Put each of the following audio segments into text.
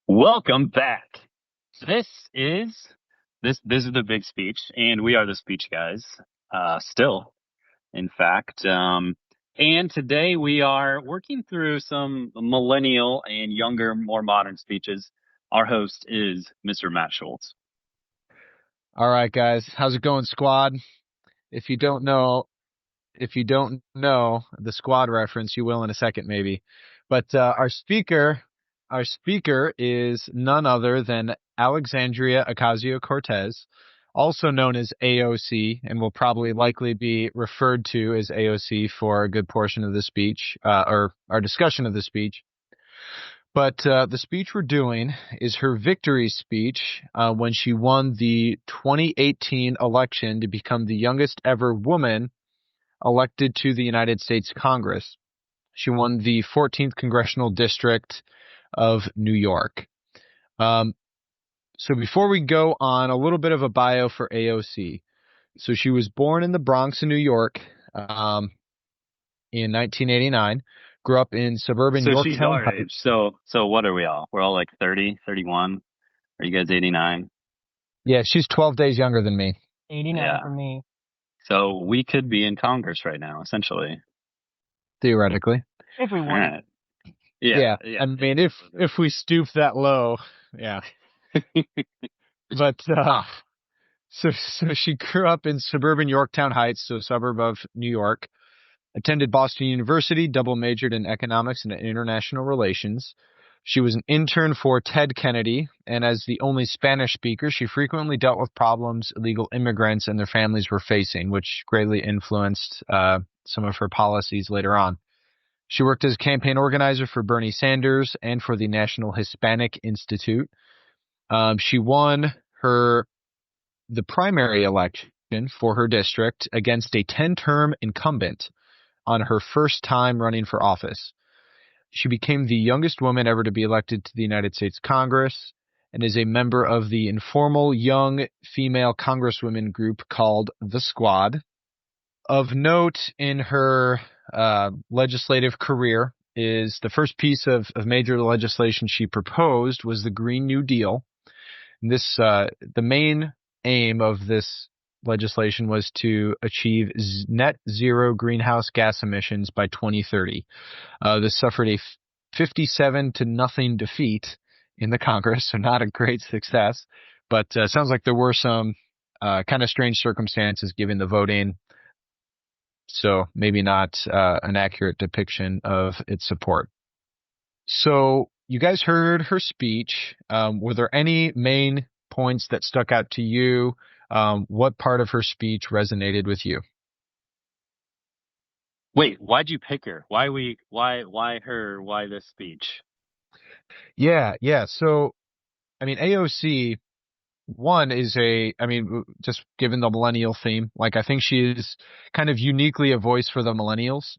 Welcome back. This is this is the big speech, and we are the speech guys. Still, in fact. And today we are working through some millennial and younger, more modern speeches. Our host is Mr. Matt Schultz. All right, guys. How's it going, squad? If you don't know, if you don't know the squad reference, you will in a second, maybe. But our speaker is none other than Alexandria Ocasio-Cortez, also known as AOC, and will probably likely be referred to as AOC for a good portion of the speech, or our discussion of the speech. But the speech we're doing is her victory speech when she won the 2018 election to become the youngest ever woman elected to the United States Congress. She won the 14th Congressional District of New York. So before we go on, a little bit of a bio for AOC. So she was born in the Bronx in New York in 1989. Grew up in suburban So she's Yorktown our age. Heights. So what are we all? We're all like 30, 31. Are you guys 89? Yeah, she's 12 days younger than me. 89 Yeah. for me. So we could be in Congress right now, essentially. Theoretically. If we All want. right. Yeah. I mean, if we stoop that low, yeah. But so she grew up in suburban Yorktown Heights, so a suburb of New York. Attended Boston University, double majored in economics and international relations. She was an intern for Ted Kennedy, and as the only Spanish speaker, she frequently dealt with problems illegal immigrants and their families were facing, which greatly influenced some of her policies later on. She worked as campaign organizer for Bernie Sanders and for the National Hispanic Institute. She won the primary election for her district against a 10-term incumbent on her first time running for office. She became the youngest woman ever to be elected to the United States Congress and is a member of the informal young female congresswomen group called the Squad. Of note in her legislative career is the first piece of major legislation she proposed was the Green New Deal. The main aim of this legislation was to achieve net zero greenhouse gas emissions by 2030. This suffered a 57 to nothing defeat in the Congress, so not a great success. But sounds like there were some kind of strange circumstances given the voting, so maybe not an accurate depiction of its support. So you guys heard her speech. Were there any main points that stuck out to you? What part of her speech resonated with you? Wait, why'd you pick her? Why her? Why this speech? Yeah. So, I mean, AOC, one is just given the millennial theme, like I think she is kind of uniquely a voice for the millennials.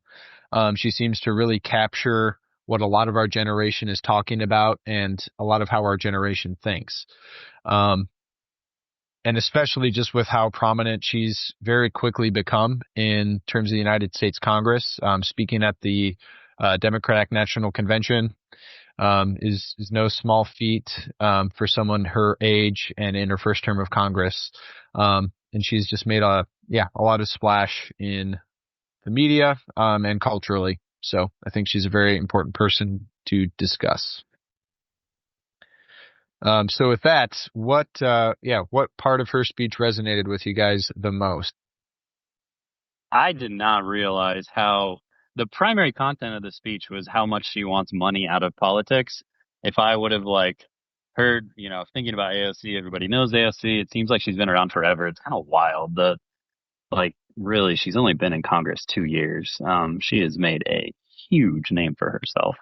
She seems to really capture what a lot of our generation is talking about and a lot of how our generation thinks. And especially just with how prominent she's very quickly become in terms of the United States Congress, speaking at the Democratic National Convention, is no small feat for someone her age and in her first term of Congress. And she's just made a lot of splash in the media and culturally. So I think she's a very important person to discuss. So with that, what part of her speech resonated with you guys the most? I did not realize how the primary content of the speech was how much she wants money out of politics. If I would have heard, thinking about AOC, everybody knows AOC. It seems like she's been around forever. It's kind of wild. Really, she's only been in Congress 2 years. She has made a huge name for herself.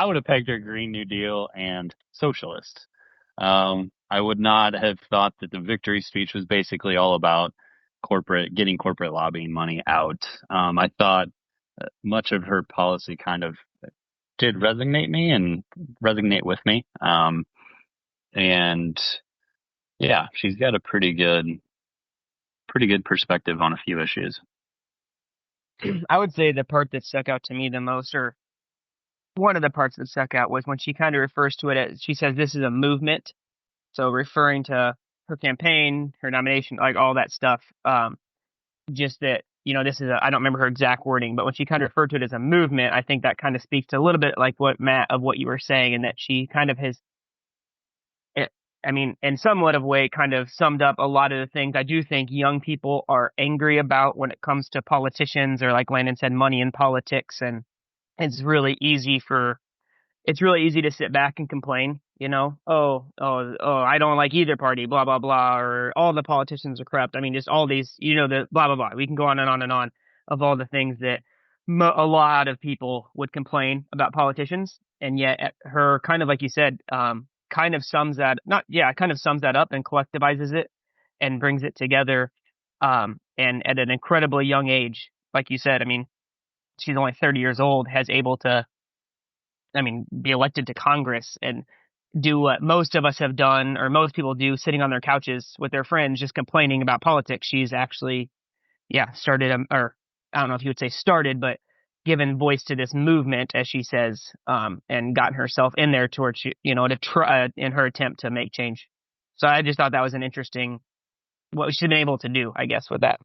I would have pegged her Green New Deal and socialist. I would not have thought that the victory speech was basically all about getting corporate lobbying money out. I thought much of her policy kind of did resonate with me. And yeah, she's got a pretty good perspective on a few issues. I would say the part that stuck out to me the most, or one of the parts that stuck out was when she kind of refers to it as, she says this is a movement. So referring to her campaign, her nomination, like all that stuff. Just that, this is I don't remember her exact wording, but when she kind of referred to it as a movement, I think that kind of speaks to a little bit like what Matt of what you were saying, and that she kind of has, it, I mean, in somewhat of a way, kind of summed up a lot of the things I do think young people are angry about when it comes to politicians, or like Landon said, money in politics. And it's really easy for it's really easy to sit back and complain, I don't like either party, blah, blah, blah, or all the politicians are corrupt. I mean, just all these, the blah, blah, blah. We can go on and on and on of all the things that a lot of people would complain about politicians. And yet her, kind of like you said, kind of sums that, not, yeah, kind of sums that up and collectivizes it and brings it together. And at an incredibly young age, like you said, I mean, she's only 30 years old, has able to, be elected to Congress and do what most of us have done, or most people do, sitting on their couches with their friends, just complaining about politics. She's actually, yeah, started, or I don't know if you would say started, but given voice to this movement, as she says, and gotten herself in there towards, to try in her attempt to make change. So I just thought that was an interesting, what she's been able to do, I guess, with that.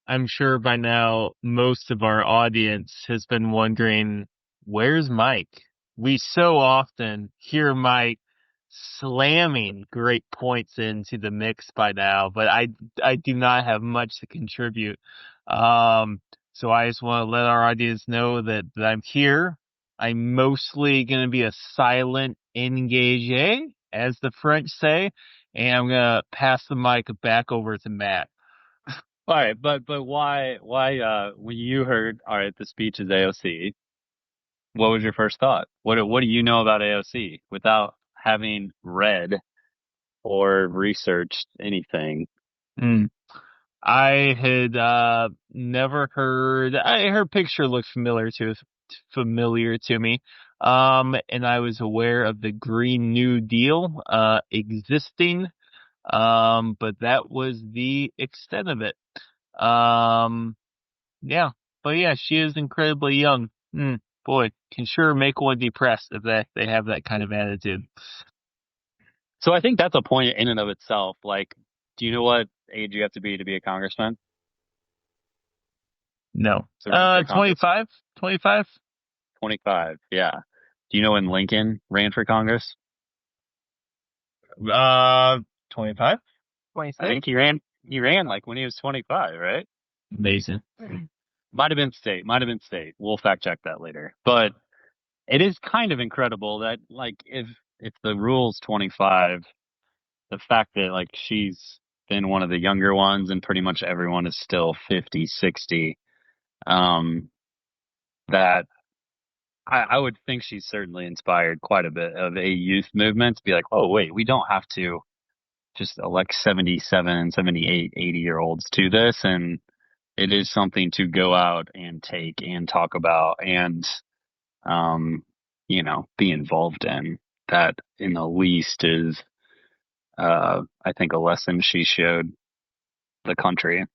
I'm sure by now most of our audience has been wondering, where's Mike? We so often hear Mike slamming great points into the mix by now, but I do not have much to contribute. So I just want to let our audience know that I'm here. I'm mostly going to be a silent engagé, as the French say, and I'm going to pass the mic back over to Matt. All right, but why when you heard, all right, the speech is AOC, what was your first thought? What do you know about AOC without having read or researched anything? Mm. I had never heard. Her picture looked familiar to me. And I was aware of the Green New Deal existing. But that was the extent of it. Yeah, but yeah, she is incredibly young. Boy, can sure make one depressed if they have that kind of attitude. So I think that's a point in and of itself. Like, do you know what age you have to be a congressman? No. To run for Congress? 25? 25? 25. Yeah. Do you know when Lincoln ran for Congress? 25? I 26? think he ran like when he was 25, right? Amazing. Might have been state, might have been state. We'll fact check that later. But it is kind of incredible that like if the rule's 25, the fact that like she's been one of the younger ones and pretty much everyone is still 50, 60, that I would think she's certainly inspired quite a bit of a youth movement to be like, oh wait, we don't have to just elect 77, 78, 80-year-olds to this, and it is something to go out and take and talk about and be involved in. That in the least is I think a lesson she showed the country.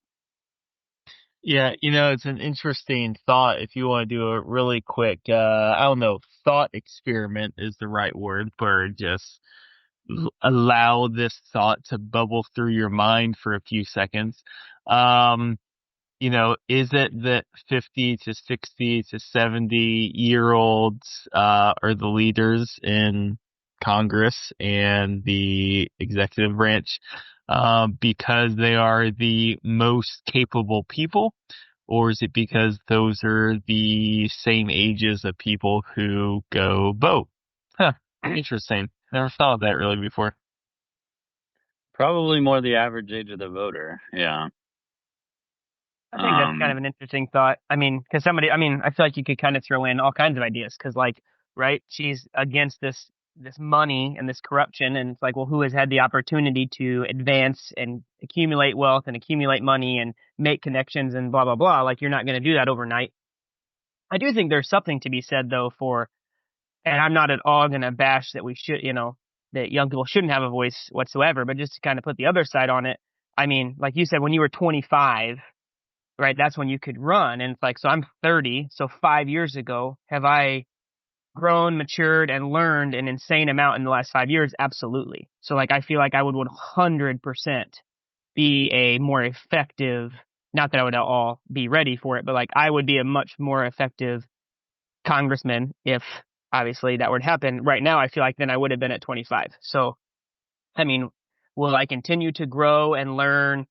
Yeah, it's an interesting thought if you want to do a really quick, I don't know, thought experiment is the right word, for just allow this thought to bubble through your mind for a few seconds. Is it that 50 to 60 to 70-year-olds are the leaders in Congress and the executive branch because they are the most capable people? Or is it because those are the same ages of people who go vote? Huh, interesting. Never thought of that really before. Probably more the average age of the voter. Yeah. I think that's kind of an interesting thought. I mean, because I feel like you could kind of throw in all kinds of ideas. Because, like, right, she's against this money and this corruption, and it's like, well, who has had the opportunity to advance and accumulate wealth and accumulate money and make connections and blah blah blah? Like, you're not going to do that overnight. I do think there's something to be said though for, and I'm not at all going to bash that we should, that young people shouldn't have a voice whatsoever. But just to kind of put the other side on it, I mean, like you said, when you were 25. right? That's when you could run. And it's like, so I'm 30. So 5 years ago, have I grown, matured, and learned an insane amount in the last 5 years? Absolutely. So like, I feel like I would 100% be a more effective, not that I would all be ready for it, but like I would be a much more effective congressman if obviously that would happen right now. I feel like then I would have been at 25. So, I mean, will I continue to grow and learn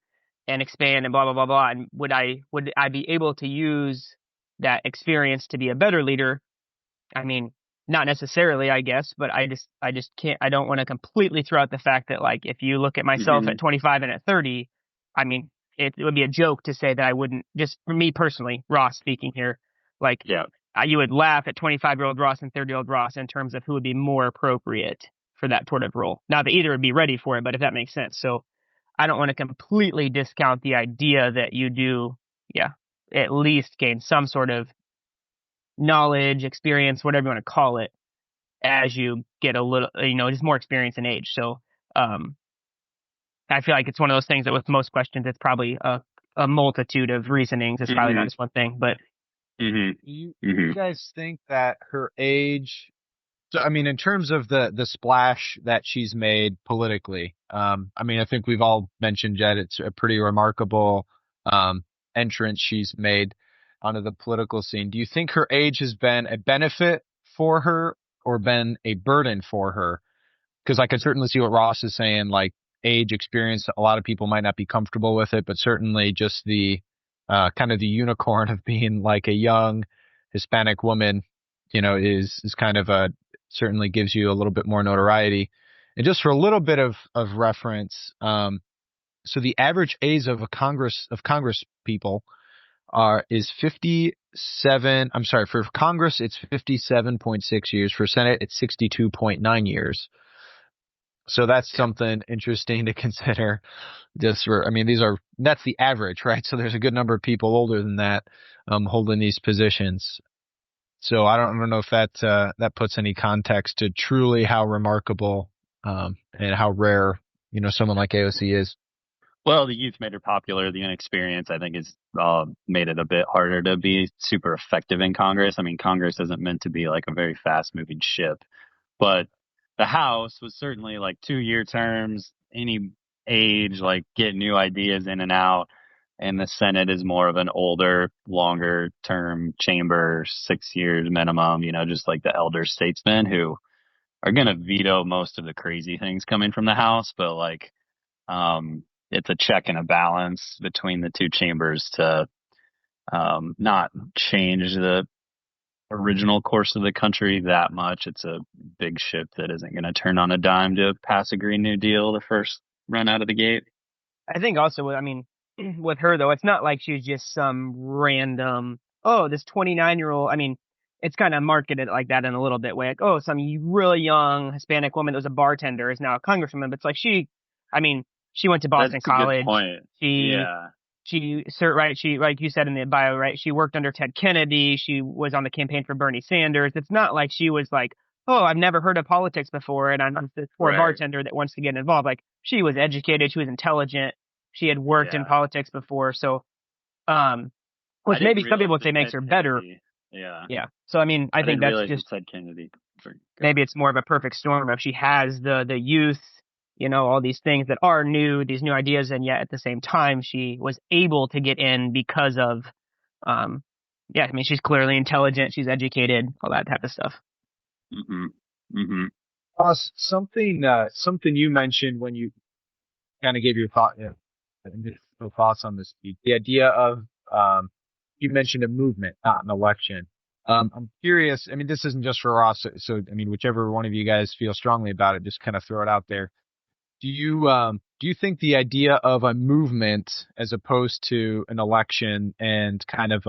and expand and blah, blah, blah, blah? And would I be able to use that experience to be a better leader? I mean, not necessarily, I guess, but I just can't, I don't want to completely throw out the fact that like, if you look at myself at 25 and at 30, I mean, it would be a joke to say that I wouldn't, just for me personally, Ross speaking here, like, Yeah. you would laugh at 25-year-old Ross and 30-year-old Ross in terms of who would be more appropriate for that sort of role. Not that either would be ready for it, but if that makes sense. So I don't want to completely discount the idea that you do, yeah, at least gain some sort of knowledge, experience, whatever you want to call it, as you get a little, just more experience in age. So, I feel like it's one of those things that with most questions, it's probably a multitude of reasonings. It's probably not just one thing, but. Mm-hmm. You guys think that her age, so I mean, in terms of the splash that she's made politically, I mean, I think we've all mentioned, Jed, it's a pretty remarkable entrance she's made onto the political scene. Do you think her age has been a benefit for her or been a burden for her? Because I could certainly see what Ross is saying, like age, experience. A lot of people might not be comfortable with it, but certainly just the kind of the unicorn of being like a young Hispanic woman, is kind of certainly gives you a little bit more notoriety. And just for a little bit of reference, so the average age of Congress people is 57. I'm sorry, for Congress it's 57.6 years. For Senate it's 62.9 years. So that's something interesting to consider. I mean, that's the average, right? So there's a good number of people older than that, holding these positions. So I don't know if that puts any context to truly how remarkable, and how rare, someone like AOC is. Well, the youth made her popular. The inexperience, I think, has made it a bit harder to be super effective in Congress. I mean, Congress isn't meant to be like a very fast moving ship, but the House was certainly like 2-year terms, any age, like get new ideas in and out. And the Senate is more of an older, longer term chamber, 6 years minimum, just like the elder statesmen who are going to veto most of the crazy things coming from the House. But like, it's a check and a balance between the two chambers to not change the original course of the country that much. It's a big ship that isn't going to turn on a dime to pass a Green New Deal the first run out of the gate. I think also, I mean, with her though, it's not like she's just some random, oh, this 29-year-old. I mean, it's kind of marketed like that in a little bit way, like, oh, some really young Hispanic woman that was a bartender is now a congresswoman. But it's like I mean, she went to Boston That's a good College. point. Yeah. Right, she, like you said in the bio, right, she worked under Ted Kennedy. She was on the campaign for Bernie Sanders. It's not like she was like, oh, I've never heard of politics before, and I'm this poor Right. bartender that wants to get involved. Like, she was educated, she was intelligent, she had worked in politics before. So, which maybe some people would say makes her better. Yeah. Yeah. So, I mean, I think that's just Ted Kennedy. maybe it's more of a perfect storm if she has the youth, all these things that are new, these new ideas, and yet at the same time she was able to get in because of, yeah, I mean, she's clearly intelligent, she's educated, all that type of stuff. Mm-hmm. Mm-hmm. Something you mentioned when you kind of gave your thoughts on this speech, the idea of, you mentioned a movement, not an election. I'm curious. I mean, this isn't just for Ross. So, I mean, whichever one of you guys feel strongly about it, just kind of throw it out there. Do you think the idea of a movement as opposed to an election and kind of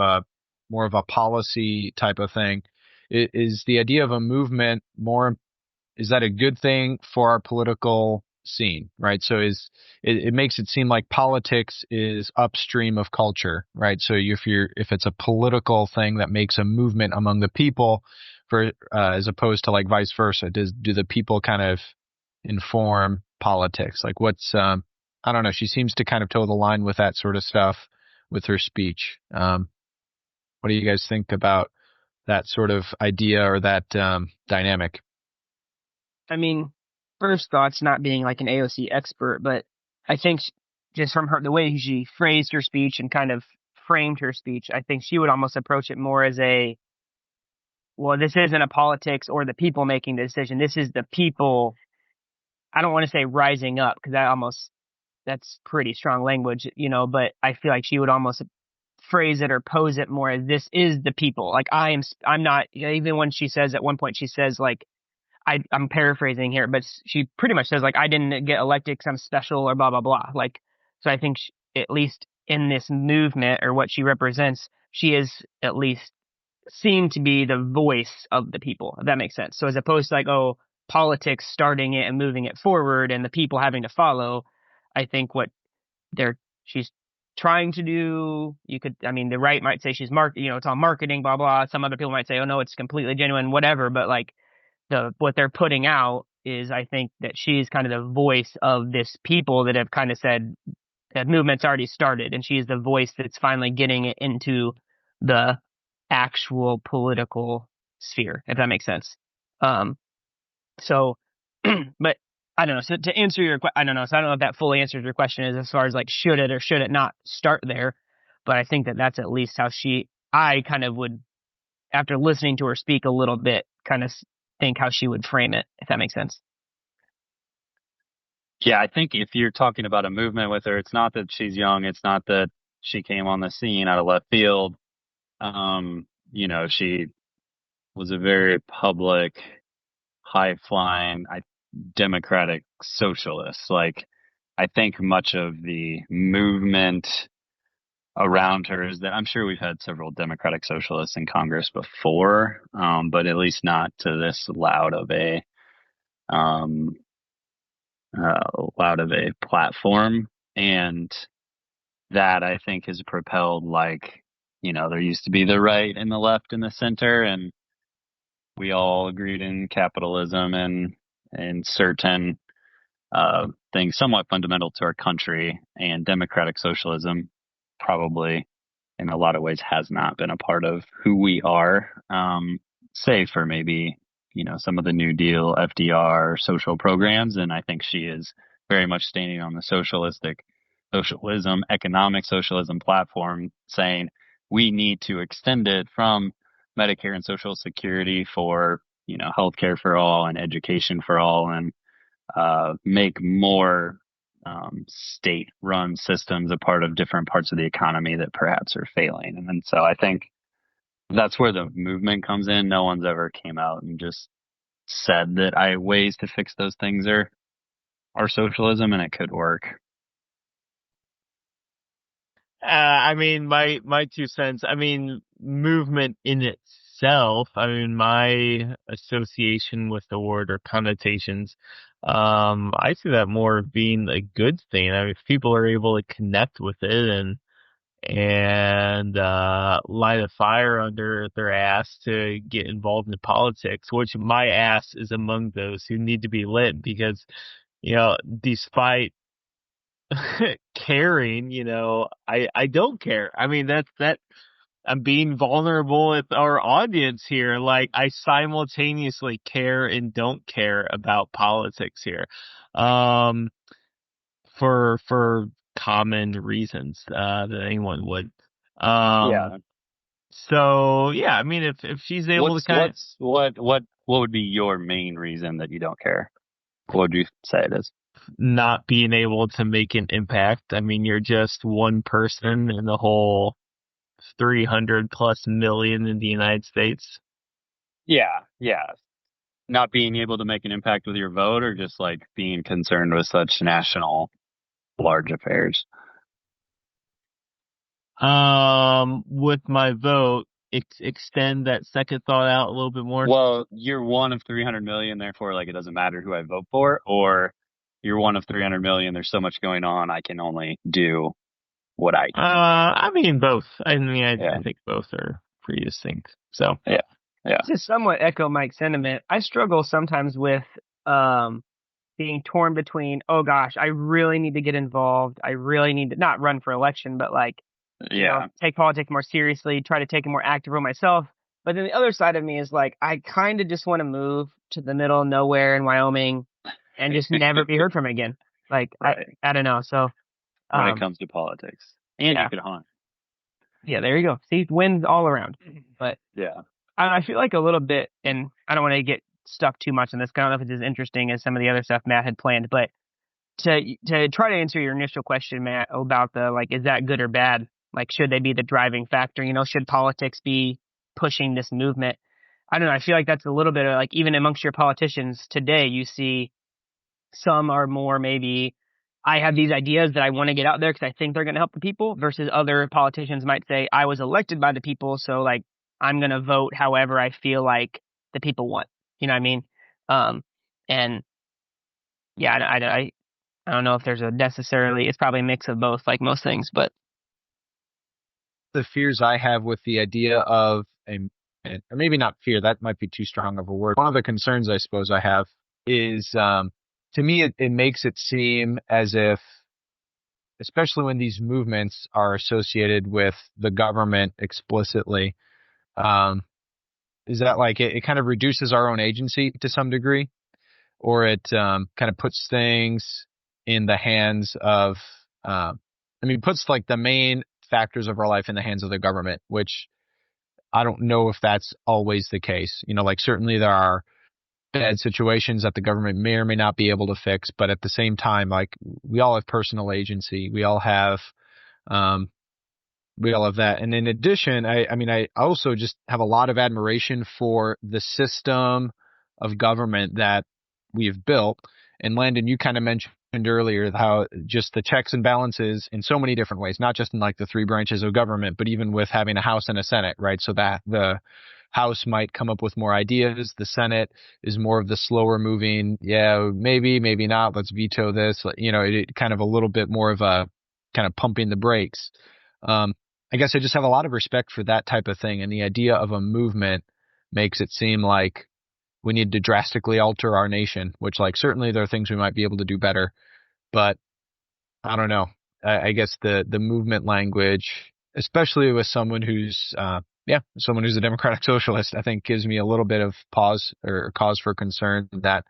more of a policy type of thing, is the idea of a movement is that a good thing for our political scene, right? So it makes it seem like politics is upstream of culture, right? So if it's a political thing that makes a movement among the people, as opposed to like vice versa, do the people kind of inform politics? Like I don't know. She seems to kind of toe the line with that sort of stuff. with her speech. What do you guys think about that sort of idea or that dynamic? I mean, first thoughts, not being like an AOC expert, but I think just from the way she phrased her speech and kind of framed her speech, I think she would almost approach it more as well, this isn't a politics or the people making the decision. This is the people. I don't want to say rising up because that's pretty strong language, but I feel like she would almost phrase it or pose it more as this is the people. Like I'm not, even when she says at one point, she says like, I'm paraphrasing here, but she pretty much says like, I didn't get elected because I'm special or blah, blah, blah. Like, so I think at least in this movement or what she represents, she is at least seen to be the voice of the people, if that makes sense. So as opposed to like, oh, politics starting it and moving it forward and the people having to follow, I think what she's trying to do, the right might say she's it's all marketing, blah, blah. Some other people might say, oh no, it's completely genuine, whatever. But like what they're putting out is, I think that she's kind of the voice of this people that have kind of said that movement's already started, and she's the voice that's finally getting it into the actual political sphere, if that makes sense. So, but I don't know. So to answer your question, I don't know. So I don't know if that fully answers your question as far as like, should it or should it not start there? But I think that that's at least how I kind of would, after listening to her speak a little bit, kind of think how she would frame it, if that makes sense. Yeah, I think if you're talking about a movement with her, it's not that she's young. It's not that she came on the scene out of left field. She was a very public, high-flying, democratic socialist. Like, I think much of the movement around her is that I'm sure we've had several democratic socialists in Congress before, but at least not to this loud of a platform. And that, I think, has propelled, like, there used to be the right and the left and the center, and we all agreed in capitalism and certain things somewhat fundamental to our country, and democratic socialism probably in a lot of ways has not been a part of who we are, save for maybe, some of the New Deal, FDR, social programs. And I think she is very much standing on the socialism, economic socialism platform, saying we need to extend it from Medicare and Social Security for, healthcare for all and education for all, and make more state-run systems a part of different parts of the economy that perhaps are failing. And so I think that's where the movement comes in. No one's ever came out and just said that ways to fix those things are socialism, and it could work. My 2 cents. Movement in itself. My association with the word or connotations. I see that more being a good thing. If people are able to connect with it and light a fire under their ass to get involved in politics, which my ass is among those who need to be lit, because despite caring, I don't care. That I'm being vulnerable with our audience here. Like, I simultaneously care and don't care about politics here, for common reasons that anyone would. Yeah. So yeah, if she's able to what would be your main reason that you don't care? What would you say it is? not being able to make an impact. You're just one person in the whole 300 plus million in the United States. Yeah. Not being able to make an impact with your vote, or just like being concerned with such national large affairs? With my vote, extend that second thought out a little bit more. Well, you're one of 300 million, therefore, like, it doesn't matter who I vote for, or you're one of 300 million. There's so much going on. I can only do what I can. Both. I think both are pretty distinct. So yeah. To somewhat echo Mike's sentiment, I struggle sometimes with being torn between, oh gosh, I really need to get involved. I really need to not run for election, but like Yeah. Take politics more seriously, try to take a more active role myself. But then the other side of me is like, I kind of just want to move to the middle of nowhere in Wyoming and just never be heard from again. Like, Right. I don't know. So, When it um, comes to politics. And you yeah, could hunt. yeah, there you go. See, wins all around. But Yeah. I feel like a little bit, and I don't want to get stuck too much on this. 'Cause I don't know if it's as interesting as some of the other stuff Matt had planned, but to try to answer your initial question, Matt, about the like, is that good or bad? Like, should they be the driving factor? Should politics be pushing this movement? I don't know. I feel like that's a little bit of like, even amongst your politicians today, you see some are more maybe, I have these ideas that I want to get out there because I think they're going to help the people, versus other politicians might say, I was elected by the people, so like I'm going to vote however I feel like the people want. You know what I mean? And yeah, I don't know if there's a necessarily, it's probably a mix of both, like most things, but The fears I have with the idea of or maybe not fear, that might be too strong of a word. One of the concerns I suppose I have is, to me, it makes it seem as if, especially when these movements are associated with the government explicitly, um, is that like it kind of reduces our own agency to some degree, or it kind of puts things in the hands of, puts like the main factors of our life in the hands of the government, which I don't know if that's always the case. Like certainly there are bad situations that the government may or may not be able to fix, but at the same time, like we all have personal agency. Um, we all have that. And in addition, I also just have a lot of admiration for the system of government that we have built. And Landon, you kind of mentioned earlier how just the checks and balances in so many different ways, not just in like the three branches of government, but even with having a House and a Senate, right? So that the House might come up with more ideas. The Senate is more of the slower moving. Yeah, maybe not. Let's veto this. It kind of a little bit more of a kind of pumping the brakes. I guess I just have a lot of respect for that type of thing. And the idea of a movement makes it seem like we need to drastically alter our nation, which like certainly there are things we might be able to do better, but I don't know. I guess the movement language, especially with someone who's, someone who's a democratic socialist, I think gives me a little bit of pause or cause for concern that,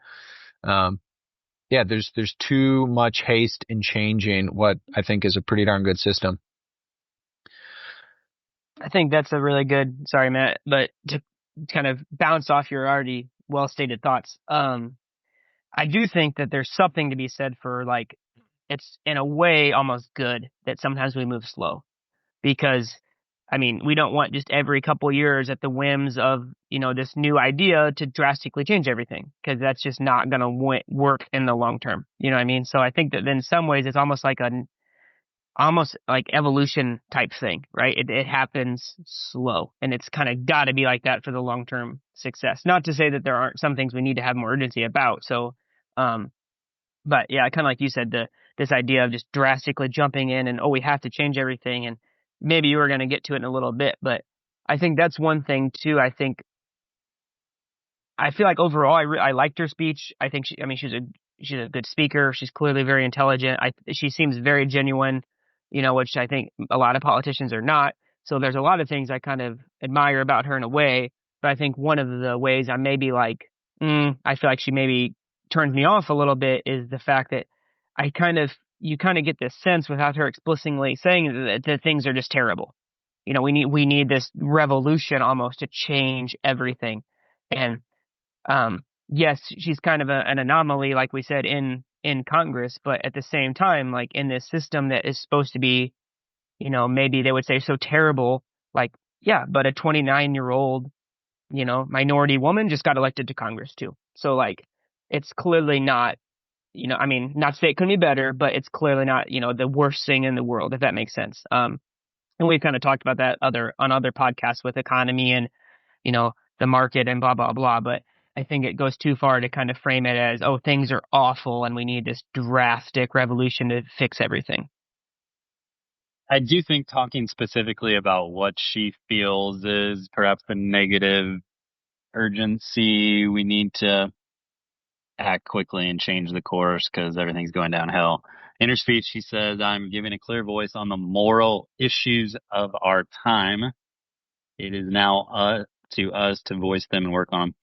um, there's too much haste in changing what I think is a pretty darn good system. I think that's a really good, sorry, Matt, but to kind of bounce off your already well stated thoughts, I do think that there's something to be said for like, it's in a way almost good that sometimes we move slow, because we don't want just every couple years at the whims of, this new idea to drastically change everything, because that's just not going to work in the long term. You know what I mean? So I think that in some ways it's almost like evolution type thing, right? It happens slow, and it's kind of got to be like that for the long term success. Not to say that there aren't some things we need to have more urgency about. So, but yeah, kind of like you said, this idea of just drastically jumping in and, oh, we have to change everything. And maybe you were going to get to it in a little bit, but I think that's one thing too. I feel like overall, I liked her speech. I think she's a good speaker. She's clearly very intelligent. She seems very genuine, which I think a lot of politicians are not. So there's a lot of things I kind of admire about her in a way. But I think one of the ways I maybe like, I feel like she maybe turns me off a little bit is the fact that you kind of get this sense without her explicitly saying that things are just terrible. We need this revolution almost to change everything. And yes, she's kind of an anomaly, like we said, in Congress, but at the same time, like in this system that is supposed to be, maybe they would say so terrible, like, yeah, but a 29-year-old, minority woman just got elected to Congress too. So like, it's clearly not, not to say it couldn't be better, but it's clearly not, the worst thing in the world, if that makes sense. And we've kind of talked about that on other podcasts with economy and, the market and blah, blah, blah. But I think it goes too far to kind of frame it as, oh, things are awful and we need this drastic revolution to fix everything. I do think talking specifically about what she feels is perhaps a negative urgency. We need to act quickly and change the course because everything's going downhill. In her speech, she said, "I'm giving a clear voice on the moral issues of our time. It is now to us to voice them and work on them.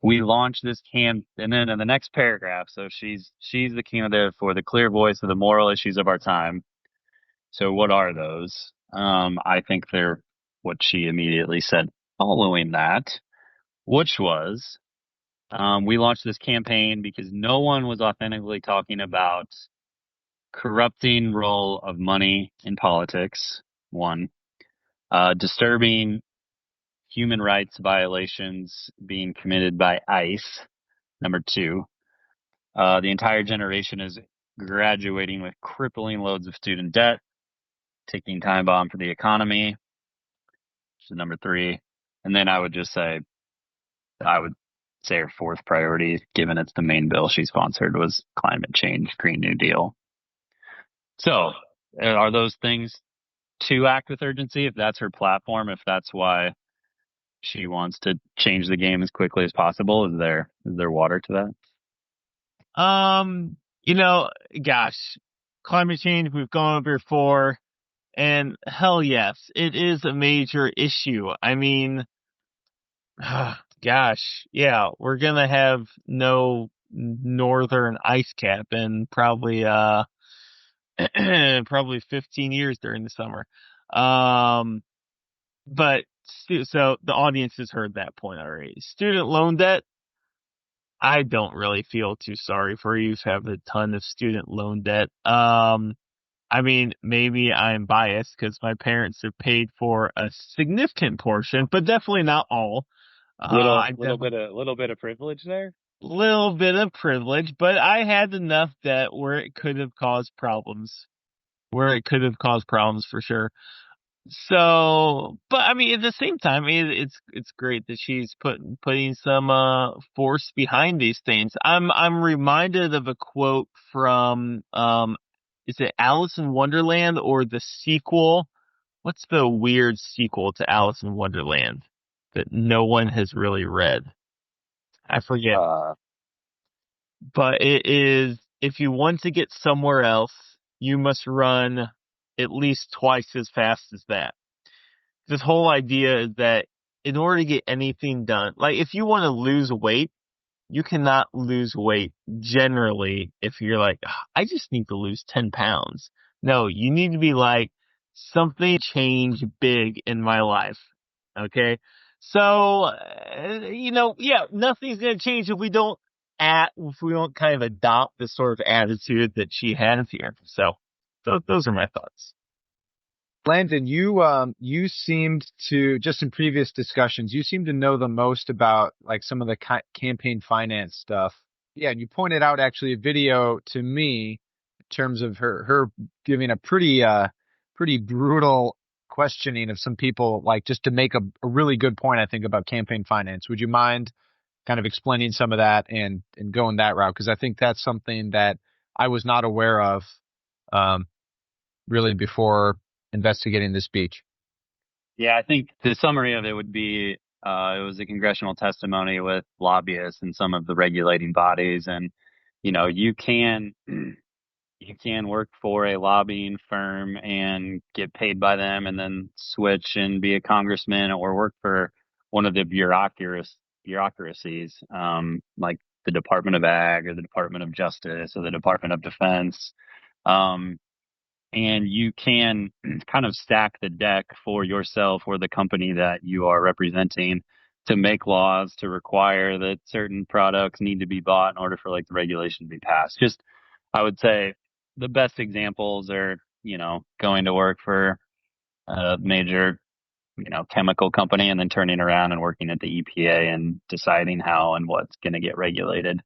We launched this and then in the next paragraph, so she's the candidate for the clear voice of the moral issues of our time. So what are those? I think they're what she immediately said following that, which was, we launched this campaign because no one was authentically talking about corrupting role of money in politics, one, disturbing human rights violations being committed by ICE, number two. The entire generation is graduating with crippling loads of student debt, ticking time bomb for the economy, which is number three. And then I would say her fourth priority, given it's the main bill she sponsored, was climate change, Green New Deal. So are those things to act with urgency? If that's her platform, if that's why she wants to change the game as quickly as possible, is there water to that? You know, gosh, climate change, we've gone over before, and hell yes, it is a major issue. I mean, gosh, yeah, we're gonna have no northern ice cap in probably probably 15 years during the summer. Um, but so the audience has heard that point already. Student loan debt, I don't really feel too sorry for you who have a ton of student loan debt. I mean, maybe I'm biased because my parents have paid for a significant portion, but definitely not all. Little bit of privilege there. Little bit of privilege, but I had enough debt where it could have caused problems. Where it could have caused problems for sure. So, but I mean, at the same time, it's great that she's putting some force behind these things. I'm reminded of a quote from is it Alice in Wonderland or the sequel? What's the weird sequel to Alice in Wonderland that no one has really read? I forget. But it is, if you want to get somewhere else, you must run at least twice as fast as that. This whole idea is that in order to get anything done, like if you want to lose weight, you cannot lose weight generally if you're like, I just need to lose 10 pounds. No, you need to be like, something change big in my life. Okay. So, yeah, nothing's going to change if we don't kind of adopt the sort of attitude that she has here. So those are my thoughts. Landon, you seemed to, just in previous discussions, you seem to know the most about like some of the campaign finance stuff. Yeah, and you pointed out actually a video to me in terms of her giving a pretty brutal questioning of some people, like just to make a really good point, I think, about campaign finance. Would you mind kind of explaining some of that and going that route? Because I think that's something that I was not aware of. Really before investigating this speech. Yeah, I think the summary of it would be, it was a congressional testimony with lobbyists and some of the regulating bodies. And, you can work for a lobbying firm and get paid by them and then switch and be a congressman or work for one of the bureaucracies, like the Department of Ag or the Department of Justice or the Department of Defense. And you can kind of stack the deck for yourself or the company that you are representing to make laws to require that certain products need to be bought in order for like the regulation to be passed. Just, I would say the best examples are, going to work for a major, chemical company and then turning around and working at the EPA and deciding how and what's going to get regulated.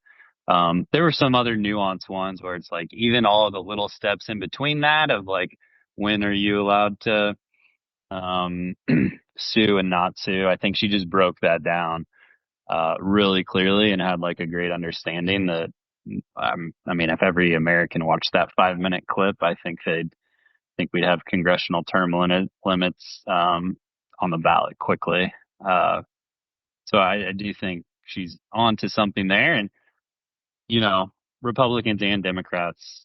There were some other nuanced ones where it's like even all of the little steps in between that of like, when are you allowed to sue and not sue? I think she just broke that down really clearly and had like a great understanding that, I mean, if every American watched that 5-minute clip, I think we'd have congressional term limits on the ballot quickly. So I do think she's on to something there. And Republicans and Democrats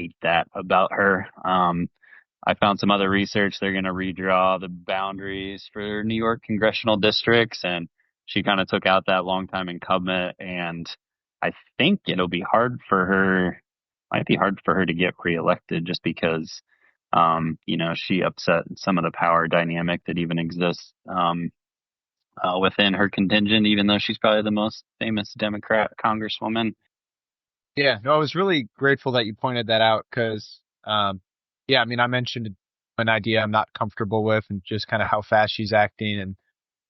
hate that about her. I found some other research. They're going to redraw the boundaries for New York congressional districts, and she kind of took out that longtime incumbent. And I think it'll be hard for her, might be hard for her to get reelected just because, she upset some of the power dynamic that even exists within her contingent, even though she's probably the most famous Democrat congresswoman. Yeah, no, I was really grateful that you pointed that out because, yeah, I mean, I mentioned an idea I'm not comfortable with and just kind of how fast she's acting.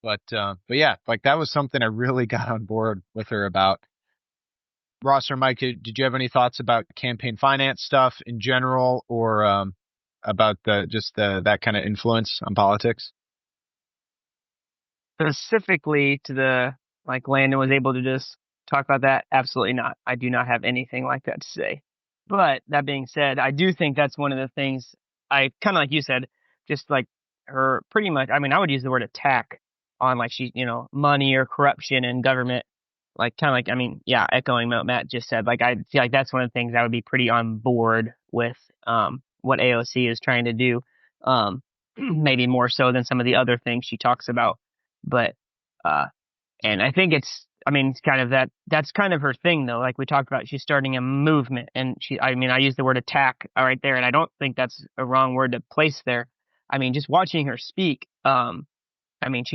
But yeah, like that was something I really got on board with her about. Ross or Mike, did you have any thoughts about campaign finance stuff in general or, about that kind of influence on politics? Specifically to the, like, Landon was able to just talk about that, absolutely not. I do not have anything like that to say. But that being said, I do think that's one of the things, I kind of like you said, just like her pretty much, I mean, I would use the word attack on, like, she, money or corruption in government, like kind of like, I mean, yeah, echoing what Matt just said, like I feel like that's one of the things I would be pretty on board with, what AOC is trying to do, maybe more so than some of the other things she talks about. But uh and I think I mean, it's kind of that's kind of her thing though. Like we talked about, she's starting a movement, and I mean, I used the word attack right there, and I don't think that's a wrong word to place there. I mean, just watching her speak, I mean,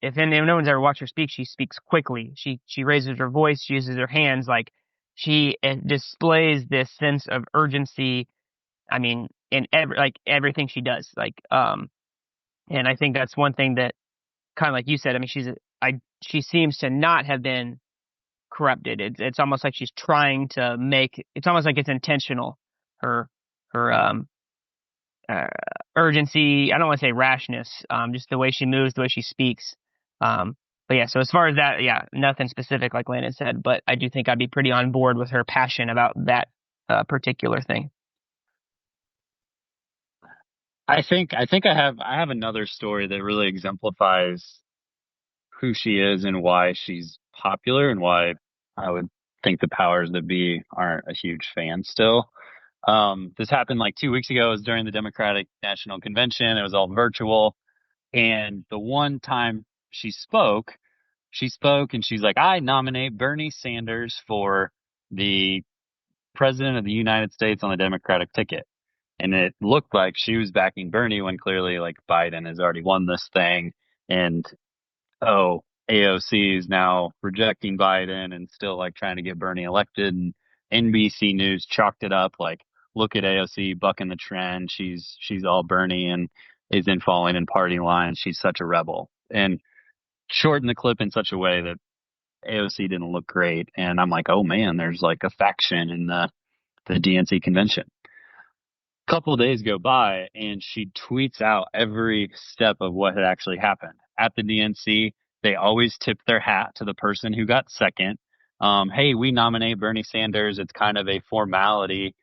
if anyone's ever watched her speak, she speaks quickly. She raises her voice, she uses her hands, like she displays this sense of urgency. I mean, in everything she does, and I think that's one thing that, kind of like you said, I mean, she seems to not have been corrupted. It's almost like she's trying to it's almost like it's intentional. Her her uh, urgency. I don't want to say rashness. Just the way she moves, the way she speaks. But yeah. So as far as that, yeah, nothing specific like Landon said. But I do think I'd be pretty on board with her passion about that particular thing. I have another story that really exemplifies who she is and why she's popular and why I would think the powers that be aren't a huge fan still. This happened like 2 weeks ago. It was during the Democratic National Convention. It was all virtual. And the one time she spoke and she's like, I nominate Bernie Sanders for the president of the United States on the Democratic ticket. And it looked like she was backing Bernie when clearly like Biden has already won this thing. And oh, AOC is now rejecting Biden and still like trying to get Bernie elected. And NBC News chalked it up like, look at AOC bucking the trend. She's all Bernie and isn't falling in party lines. She's such a rebel. And shorten the clip in such a way that AOC didn't look great. And I'm like, oh man, there's like a faction in the DNC convention. Couple of days go by and she tweets out every step of what had actually happened at the DNC. They always tip their hat to the person who got second. Hey, we nominate Bernie Sanders. It's kind of a formality.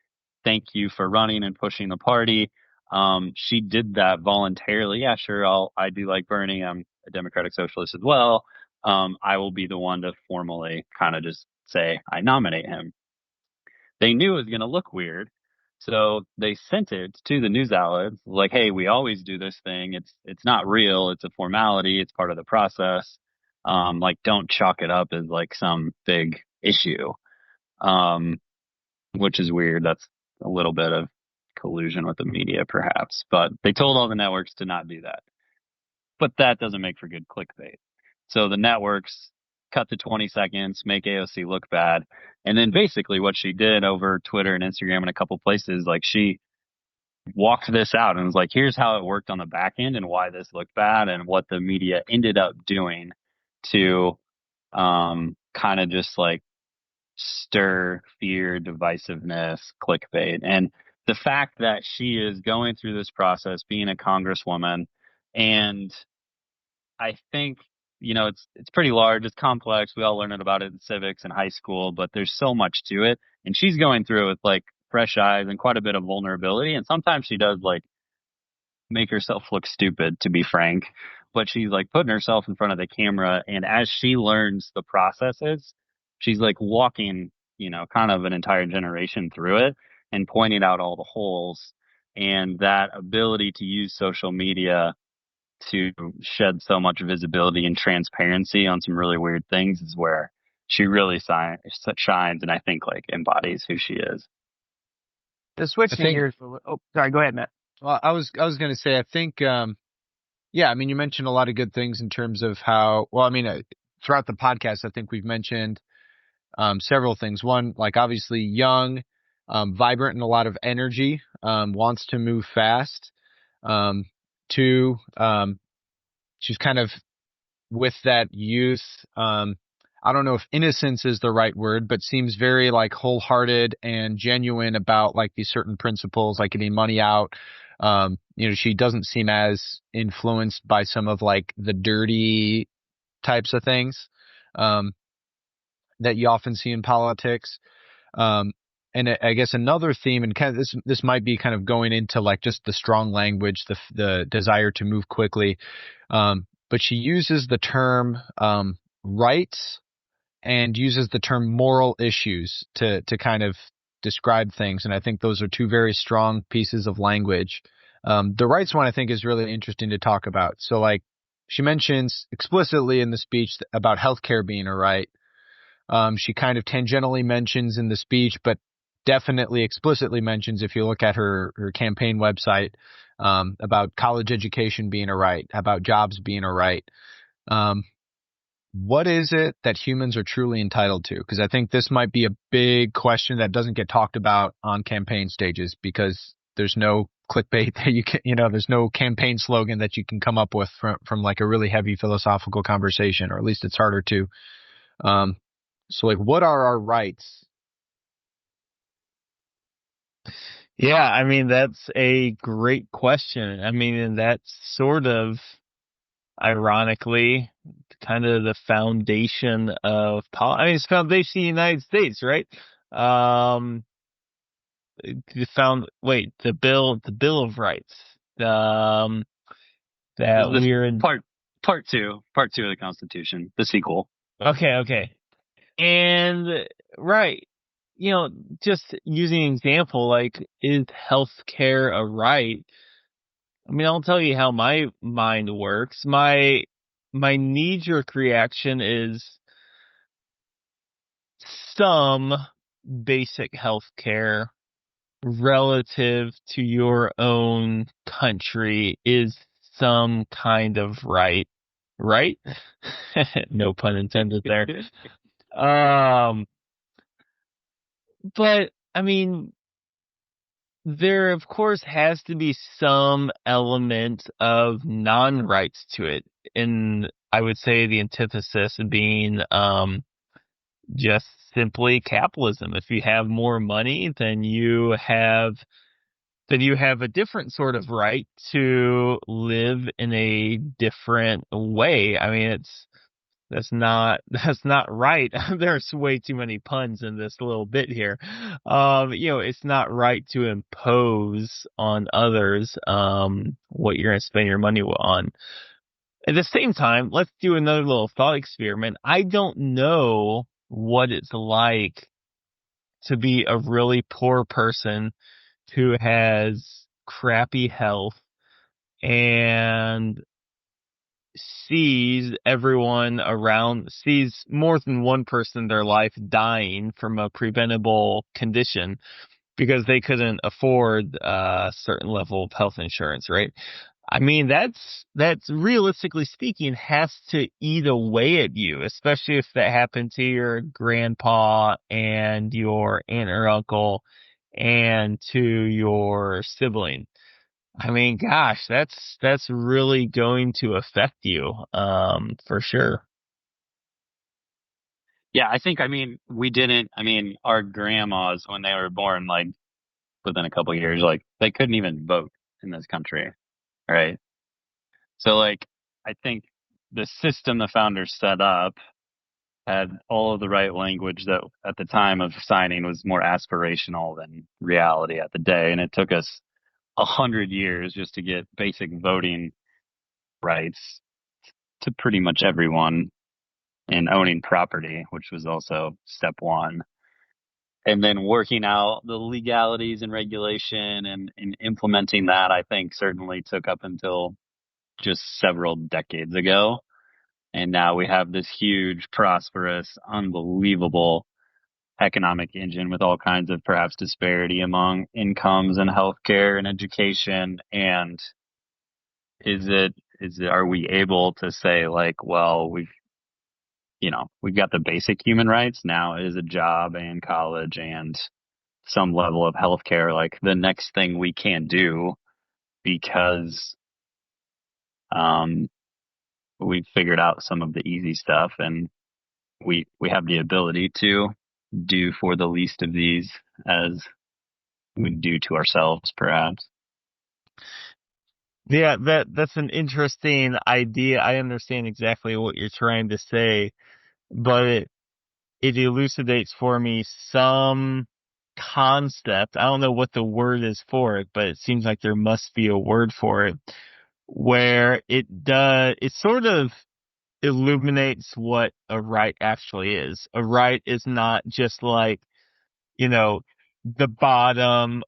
Thank you for running and pushing the party. She did that voluntarily. Yeah, sure. I do like Bernie. I'm a Democratic Socialist as well. I will be the one to formally kind of just say I nominate him. They knew it was going to look weird. So they sent it to the news outlets like, hey, we always do this thing. It's not real. It's a formality. It's part of the process. Like, don't chalk it up as like some big issue, which is weird. That's a little bit of collusion with the media, perhaps. But they told all the networks to not do that. But that doesn't make for good clickbait. So the networks cut to 20 seconds, make AOC look bad. And then basically what she did over Twitter and Instagram and a couple places, like she walked this out and was like, here's how it worked on the back end and why this looked bad and what the media ended up doing to kind of just like stir fear, divisiveness, clickbait. And the fact that she is going through this process, being a congresswoman, and I think, it's pretty large. It's complex. We all learned about it in civics and high school, but there's so much to it. And she's going through it with like fresh eyes and quite a bit of vulnerability. And sometimes she does like make herself look stupid, to be frank, but she's like putting herself in front of the camera. And as she learns the processes, she's like walking, kind of an entire generation through it. and pointing out all the holes. And that ability to use social media to shed so much visibility and transparency on some really weird things is where she really shines, and I think like embodies who she is. To I switch think, gears. Oh, sorry. Go ahead, Matt. well, I was going to say, I think, yeah, I mean, you mentioned a lot of good things in terms of how, well, I mean, throughout the podcast, I think we've mentioned several things. One, like obviously young, vibrant, and a lot of energy, wants to move fast. Two, she's kind of with that youth. I don't know if innocence is the right word, but seems very like wholehearted and genuine about like these certain principles, like getting money out. She doesn't seem as influenced by some of like the dirty types of things, that you often see in politics. Um, and I guess another theme, and kind of this might be kind of going into like just the strong language, the desire to move quickly. But she uses the term rights and uses the term moral issues to kind of describe things. And I think those are two very strong pieces of language. The rights one I think is really interesting to talk about. So like she mentions explicitly in the speech about healthcare being a right. She kind of tangentially mentions in the speech, but definitely explicitly mentions if you look at her campaign website, about college education being a right, about jobs being a right. What is it that humans are truly entitled to? Because I think this might be a big question that doesn't get talked about on campaign stages, because there's no clickbait that you can, there's no campaign slogan that you can come up with from like a really heavy philosophical conversation, or at least it's harder to. So like, what are our rights? Yeah, I mean, that's a great question. I mean, and that's sort of ironically kind of the foundation of I mean, it's the foundation of the United States, right? Um, the Bill of Rights, that This we're in. part two of the Constitution, the sequel. Okay. And right, just using an example, like, is healthcare a right? I mean, I'll tell you how my mind works. My knee-jerk reaction is some basic healthcare relative to your own country is some kind of right, right? No pun intended there. Um, but I mean, there of course has to be some element of non-rights to it. And I would say the antithesis being, just simply capitalism. If you have more money, then you have a different sort of right to live in a different way. I mean, that's not right. There's way too many puns in this little bit here. It's not right to impose on others what you're going to spend your money on. At the same time, let's do another little thought experiment. I don't know what it's like to be a really poor person who has crappy health and sees more than one person in their life dying from a preventable condition because they couldn't afford a certain level of health insurance, right? I mean, that's realistically speaking has to eat away at you, especially if that happened to your grandpa and your aunt or uncle and to your sibling. I mean, gosh, that's really going to affect you, for sure. Yeah, I mean, our grandmas, when they were born, like within a couple of years, like they couldn't even vote in this country, right? So like, I think the system the founders set up had all of the right language that at the time of signing was more aspirational than reality at the day. And it took us 100 years just to get basic voting rights to pretty much everyone, and owning property, which was also step one. and then working out the legalities and regulation and implementing that, I think certainly took up until just several decades ago. And now we have this huge, prosperous, unbelievable economic engine with all kinds of perhaps disparity among incomes and healthcare and education. And are we able to say like, well, we've got the basic human rights. Now it is a job and college and some level of healthcare, like the next thing we can do because, we've figured out some of the easy stuff and we have the ability to do for the least of these as we do to ourselves, perhaps. Yeah, that's an interesting idea. I understand exactly what you're trying to say, but it elucidates for me some concept. I don't know what the word is for it, but it seems like there must be a word for it, where it sort of illuminates what a right actually is. A right is not just like, you know,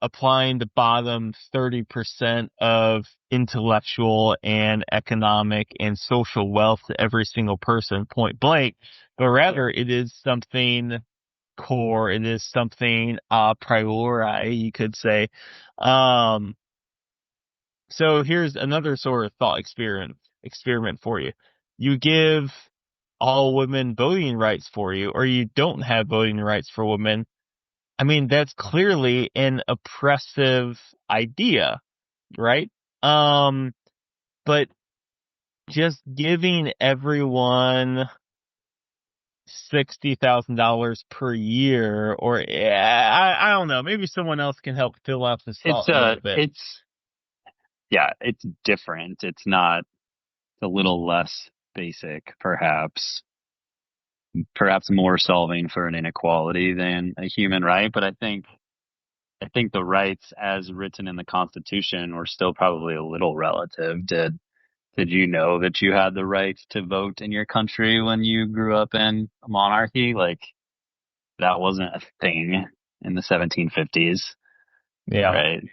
applying the bottom 30% of intellectual and economic and social wealth to every single person point blank, but rather it is something core. It is something a priori, you could say. So here's another sort of thought experiment for you. You give all women voting rights for you, or you don't have voting rights for women. I mean, that's clearly an oppressive idea, right? But just giving everyone $60,000 per year, or I don't know, maybe someone else can help fill out this thought a little bit. It's different. It's not a little less basic, perhaps more solving for an inequality than a human right. But I think the rights as written in the Constitution were still probably a little relative. Did you know that you had the right to vote in your country when you grew up in a monarchy? Like that wasn't a thing in the 1750s, Yeah. right?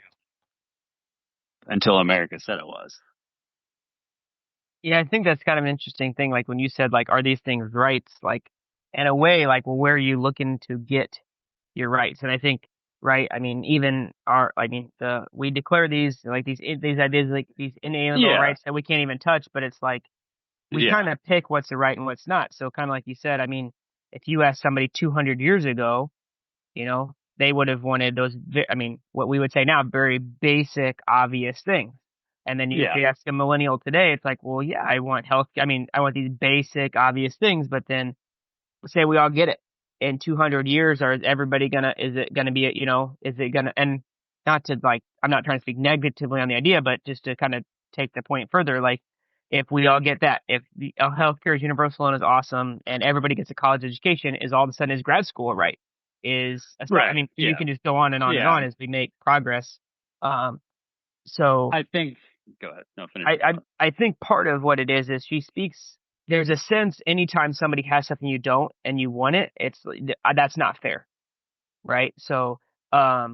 Until America said it was. Yeah, I think that's kind of an interesting thing. Like when you said, like, are these things rights? Like, in a way, like, well, where are you looking to get your rights? And I think, right, I mean, we declare these, like, these ideas, like, these inalienable Yeah. rights that we can't even touch, but it's like, we Yeah. kind of pick what's the right and what's not. So kind of like you said, I mean, if you asked somebody 200 years ago, they would have wanted those, what we would say now, very basic, obvious things. And then if Yeah. you ask a millennial today, it's like, well, yeah, I want health. I want these basic, obvious things. But then say we all get it in 200 years, or is it gonna be, is it gonna, and not to like, I'm not trying to speak negatively on the idea, but just to kind of take the point further, like, if we all get that, if the healthcare is universal and is awesome, and everybody gets a college education, is all of a sudden is grad school right? Right. I mean, Yeah. you can just go on and on and Yeah. on as we make progress. So I think, go ahead. No, finish. I think part of what it is she speaks. There's a sense anytime somebody has something you don't and you want it, that's not fair, right? So, I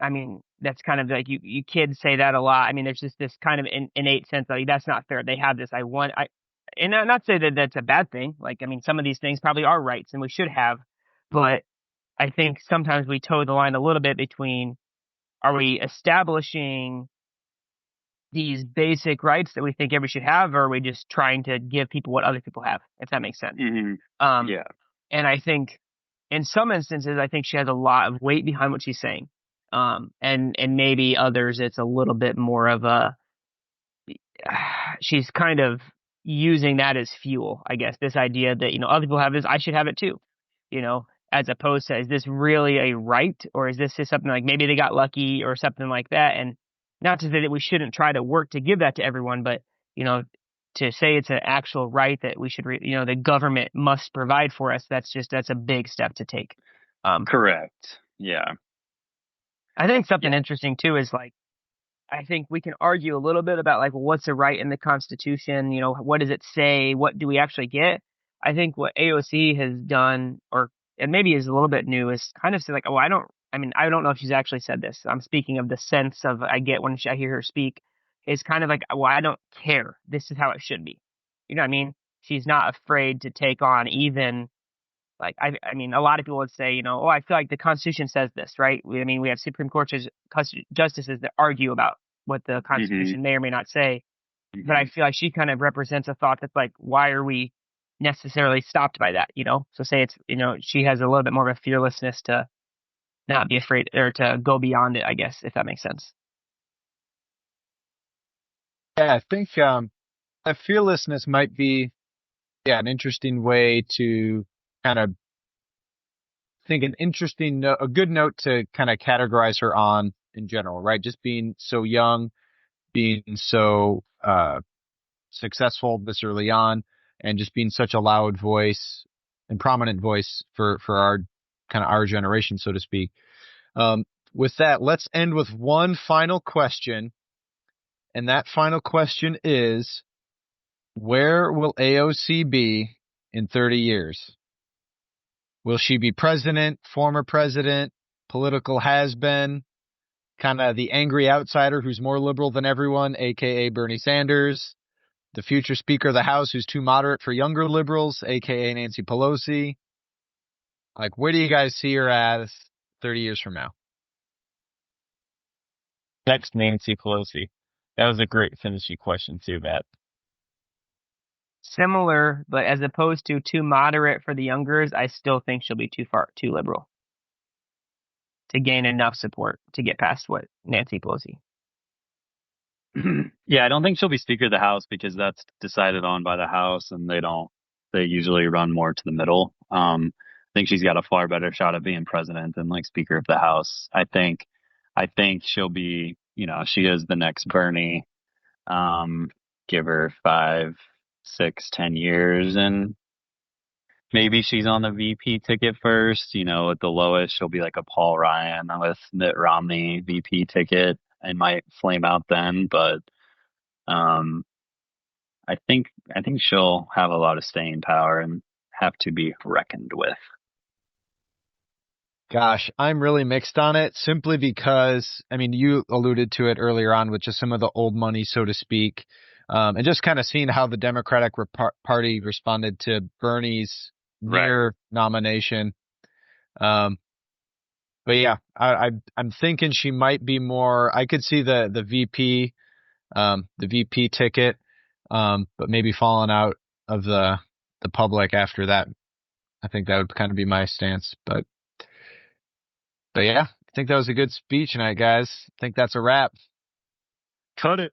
mean, that's kind of like you kids say that a lot. I mean, there's just this kind of innate sense like that's not fair. They have this. And not say that that's a bad thing. Like, I mean, some of these things probably are rights and we should have, but I think sometimes we toe the line a little bit between, are we establishing these basic rights that we think everybody should have, or are we just trying to give people what other people have, if that makes sense? Mm-hmm. Yeah. And I think in some instances, I think she has a lot of weight behind what she's saying. And maybe others, it's a little bit more of she's kind of using that as fuel, I guess. This idea that, other people have this, I should have it too, as opposed to, is this really a right? Or is this just something like maybe they got lucky or something like that? And not to say that we shouldn't try to work to give that to everyone, but, to say it's an actual right that we should, the government must provide for us, that's a big step to take. Correct. Yeah. I think something interesting too is like, I think we can argue a little bit about like, well, what's a right in the Constitution? What does it say? What do we actually get? I think what AOC has done, or and maybe is a little bit new, is kind of like, oh, I don't know if she's actually said this. I'm speaking of the sense of I get when I hear her speak. Is kind of like, well, I don't care. This is how it should be. You know what I mean? She's not afraid to take on even like I mean, a lot of people would say, you know, oh, I feel like the Constitution says this, right? We have Supreme Court justices that argue about what the Hmm. Constitution may or may not say, but I Hmm. feel like she kind of represents a thought that's like, why are we necessarily stopped by that? You know, so say it's, you know, she has a little bit more of a fearlessness to not be afraid or to go beyond it, I guess, if that makes sense. Yeah, I think that fearlessness might be an interesting way to kind of think a good note to kind of categorize her on in general, right? Just being so young, being so successful this early on, and just being such a loud voice and prominent voice for our kind of our generation, so to speak. Um, with that, let's end with one final question, and that final question is: where will AOC be in 30 years? Will she be president, former president, political has-been, kind of the angry outsider who's more liberal than everyone, aka Bernie Sanders, the future Speaker of the House who's too moderate for younger liberals, aka Nancy Pelosi? Like, where do you guys see her as 30 years from now? Next, Nancy Pelosi. That was a great finishing question too, Matt. Similar, but as opposed to too moderate for the youngers, I still think she'll be too liberal to gain enough support to get past what Nancy Pelosi. Yeah, I don't think she'll be Speaker of the House because that's decided on by the House, and they usually run more to the middle. I think she's got a far better shot at being president than like Speaker of the House. I think she'll be, she is the next Bernie. Um, give her 5, 6, 10 years, and maybe she's on the VP ticket first. At the lowest, she'll be like a Paul Ryan with Mitt Romney VP ticket and might flame out then, but. Um, I think she'll have a lot of staying power and have to be reckoned with. Gosh, I'm really mixed on it simply because, I mean, you alluded to it earlier on with just some of the old money, so to speak, and just kind of seeing how the Democratic Party responded to Bernie's Right. near nomination. Um, but yeah, I'm thinking she might be more. I could see the VP ticket, but maybe falling out of the public after that. I think that would kind of be my stance, but yeah, I think that was a good speech tonight, guys. I think that's a wrap. Cut it.